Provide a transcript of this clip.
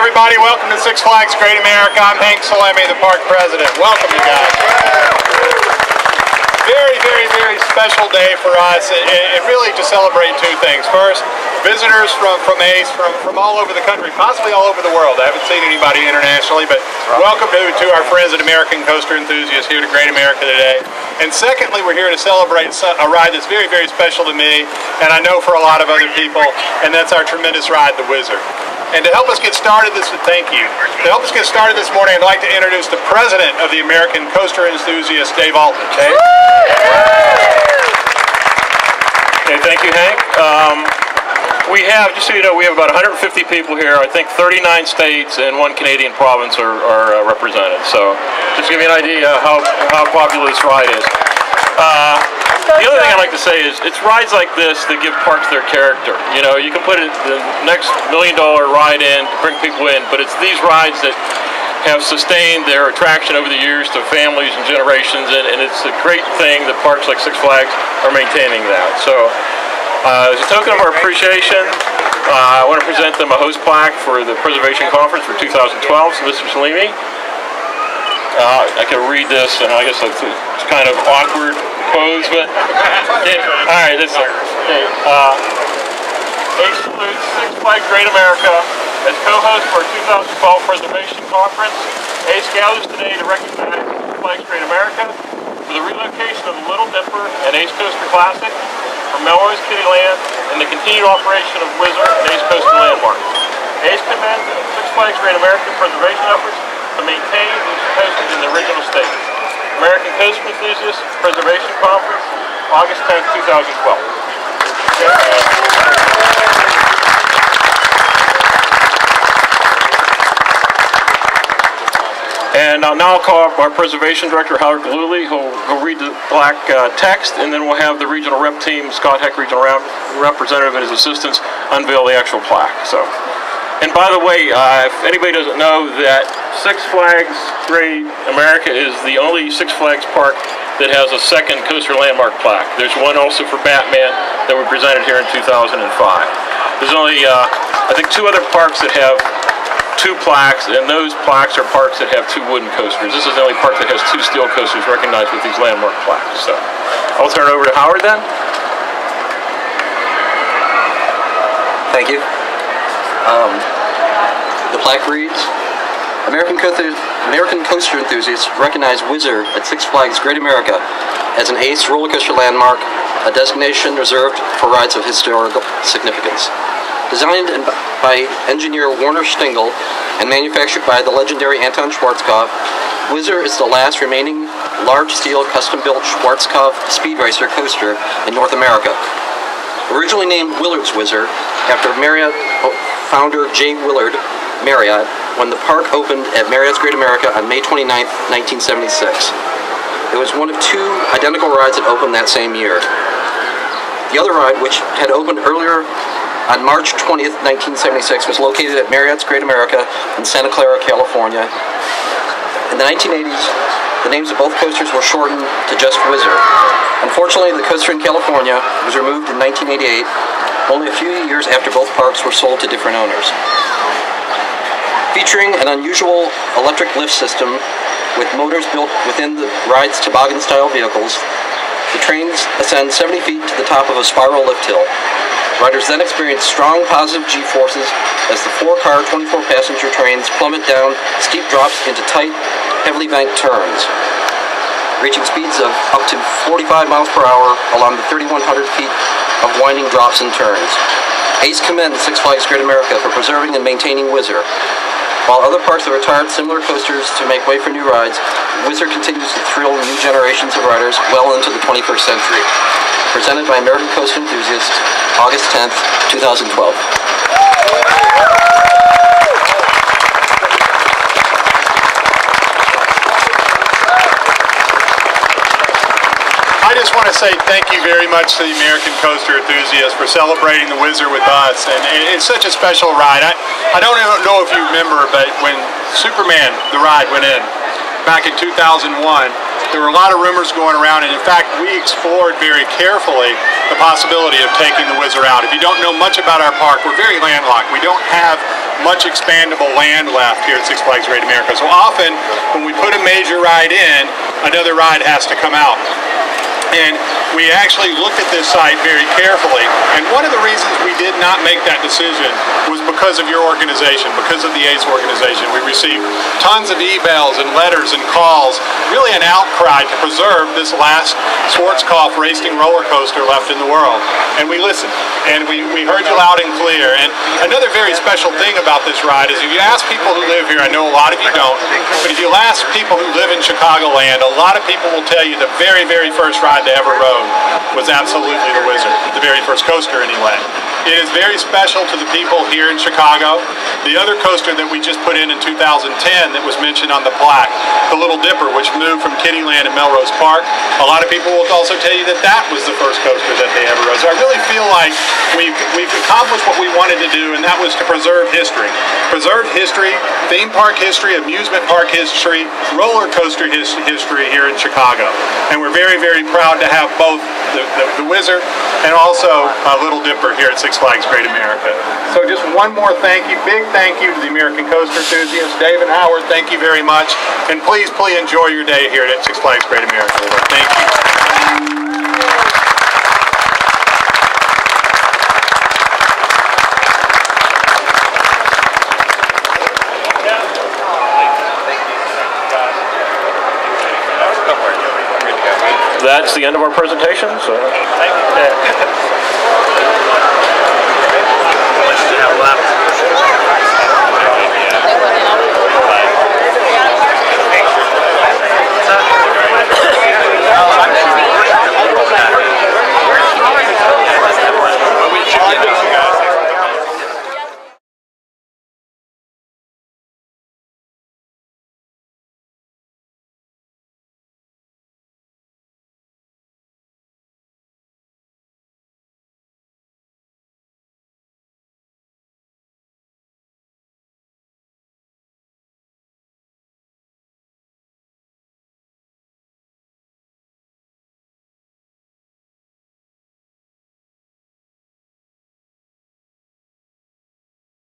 everybody. Welcome to Six Flags Great America. I'm Hank Salemi, the park president. Welcome, you guys. Very, very, very special day for us, and really to celebrate two things. First, visitors from ACE from all over the country, possibly all over the world. I haven't seen anybody internationally, but welcome to our friends at American Coaster Enthusiasts here to Great America today. And secondly, we're here to celebrate a ride that's very, very special to me, and I know for a lot of other people, and that's our tremendous ride, the Whizzer. And to help us get started this morning, I'd like to introduce the president of the American Coaster Enthusiasts, Dave Alton. Dave? Okay, thank you, Hank. We have, just so you know, we have about 150 people here. I think 39 states and 1 Canadian province are represented. So just to give you an idea how popular this ride is. The other thing I'd like to say is it's rides like this that give parks their character. You know, you can put the next $1 million ride in to bring people in, but it's these rides that have sustained their attraction over the years to families and generations, and it's a great thing that parks like Six Flags are maintaining that. So as a token of our appreciation, I want to present them a host plaque for the Preservation Conference for 2012. So Mr. Salemi, I can read this, and I guess it's kind of awkward pose, but all right, this okay. ACE salutes Six Flags Great America as co-host for our 2012 Preservation Conference. ACE gathers today to recognize Six Flags Great America for the relocation of the Little Dipper and Ace Coaster Classic from Melrose Kittyland and the continued operation of Whizzer and Ace Coaster Landmark. ACE commends Six Flags Great America preservation efforts to maintain these coasters in the original state. American Coaster Enthusiasts Preservation Conference, August 10th, 2012. And now I'll call up our Preservation Director, Howard Galuli. He'll read the black text, and then we'll have the regional rep team, Scott Heck, regional representative and his assistants, unveil the actual plaque. So. And by the way, if anybody doesn't know, that Six Flags Great America is the only Six Flags park that has a second coaster landmark plaque. There's one also for Batman that we presented here in 2005. There's only, I think, 2 other parks that have 2 plaques, and those plaques are parks that have 2 wooden coasters. This is the only park that has 2 steel coasters recognized with these landmark plaques. So I'll turn it over to Howard then. Thank you. The plaque reads, American Coaster Enthusiasts recognize Whizzer at Six Flags Great America as an ACE roller coaster landmark, a designation reserved for rides of historical significance. Designed by engineer Warner Stingel and manufactured by the legendary Anton Schwarzkopf, Whizzer is the last remaining large steel custom-built Schwarzkopf speed racer coaster in North America. Originally named Willard's Whizzer after Marriott founder J. Willard Marriott when the park opened at Marriott's Great America on May 29, 1976. It was one of 2 identical rides that opened that same year. The other ride, which had opened earlier on March 20th, 1976, was located at Marriott's Great America in Santa Clara, California. In the 1980s, the names of both coasters were shortened to just Whizzer. Unfortunately, the coaster in California was removed in 1988, only a few years after both parks were sold to different owners. Featuring an unusual electric lift system with motors built within the ride's toboggan-style vehicles, the trains ascend 70 feet to the top of a spiral lift hill. Riders then experience strong positive G-forces as the 4-car, 24-passenger trains plummet down steep drops into tight, heavily banked turns, reaching speeds of up to 45 miles per hour along the 3,100 feet of winding drops and turns. ACE commends Six Flags Great America for preserving and maintaining Whizzer. While other parks have retired similar coasters to make way for new rides, Whizzer continues to thrill new generations of riders well into the 21st century. Presented by American Coaster Enthusiasts, August 10th, 2012. I just want to say thank you very much to the American Coaster Enthusiasts for celebrating the Whizzer with us, and it's such a special ride. I don't know if you remember, but when Superman, the ride, went in back in 2001, there were a lot of rumors going around, and in fact, we explored very carefully the possibility of taking the Whizzer out. If you don't know much about our park, we're very landlocked. We don't have much expandable land left here at Six Flags Great America. So often, when we put a major ride in, another ride has to come out. And we actually looked at this site very carefully, and one of the reasons we did not make that decision was because of your organization, because of the ACE organization. We received tons of emails and letters and calls, really an outcry to preserve this last Schwarzkopf racing roller coaster left in the world. And we listened, and we heard you loud and clear. And another very special thing about this ride is if you ask people who live here, I know a lot of you don't, but if you ask people who live in Chicagoland, a lot of people will tell you the very, very first ride they ever rode was absolutely the Whizzer, the very first coaster anyway. It is very special to the people here in Chicago. The other coaster that we just put in 2010 that was mentioned on the plaque, the Little Dipper, which moved from Kittyland and Melrose Park, a lot of people will also tell you that that was the first coaster that they ever rode. So I really feel like we've accomplished what we wanted to do, and that was to preserve history. Preserve history, theme park history, amusement park history, roller coaster history here in Chicago. And we're very, very proud to have both the Whizzer and also Little Dipper here at Six Flags Great America. So just one more thank you, big thank you to the American Coaster enthusiasts. Dave and Howard, thank you very much. And please enjoy your day here at Six Flags Great America. Thank you. That's the end of our presentation. So. Thank you. How much do you have left?